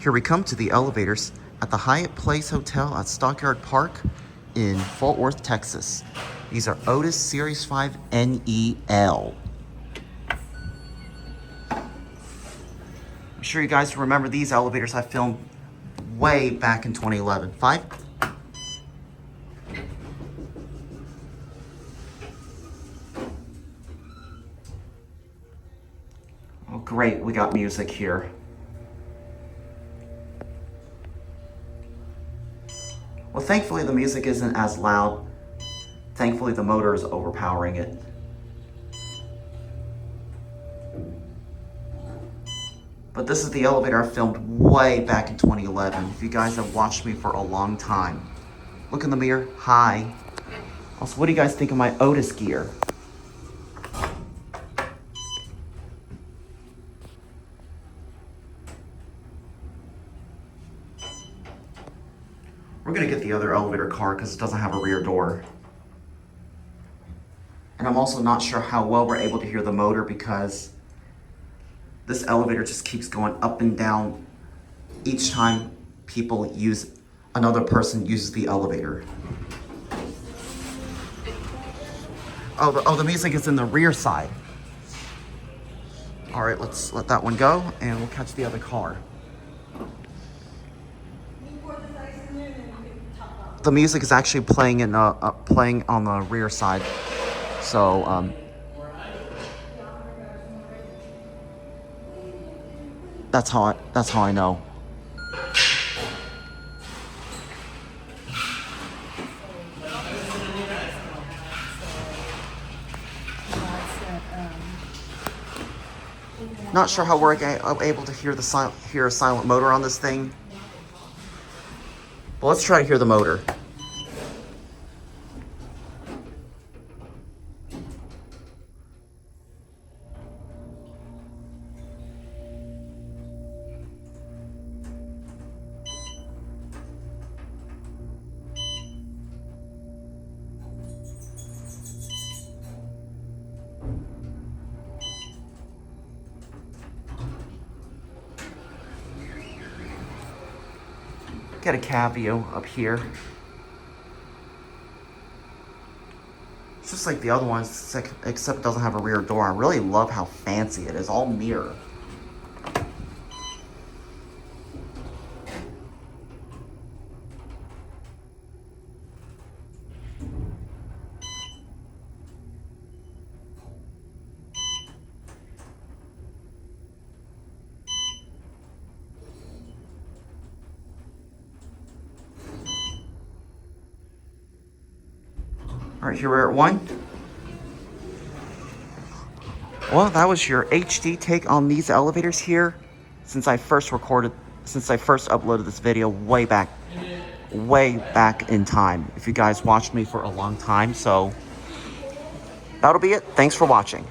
Here we come to the elevators at the Hyatt Place Hotel at Stockyards Park in Fort Worth, Texas. These are Otis Series 5 NEL. I'm sure you guys remember these elevators I filmed way back in 2011. 5? Oh, great, we got music here. Well, thankfully the music isn't as loud. Thankfully the motor is overpowering it. But this is the elevator I filmed way back in 2011. If you guys have watched me for a long time. Look in the mirror. Hi. Also, what do you guys think of my Otis gear? We're gonna get the other elevator car because it doesn't have a rear door. And I'm also not sure how well we're able to hear the motor because this elevator just keeps going up and down each time another person uses the elevator. Oh, the music is in the rear side. All right, let's let that one go and we'll catch the other car. The music is actually playing playing on the rear side, so that's how I know. Not sure how we're able to hear a silent motor on this thing. But let's try to hear the motor. Get a cab view up here. It's just like the other ones, except it doesn't have a rear door. I really love how fancy it is, all mirror. All right, here we're at 1. Well, that was your HD take on these elevators here since I first uploaded this video way back in time. If you guys watched me for a long time, so that'll be it. Thanks for watching.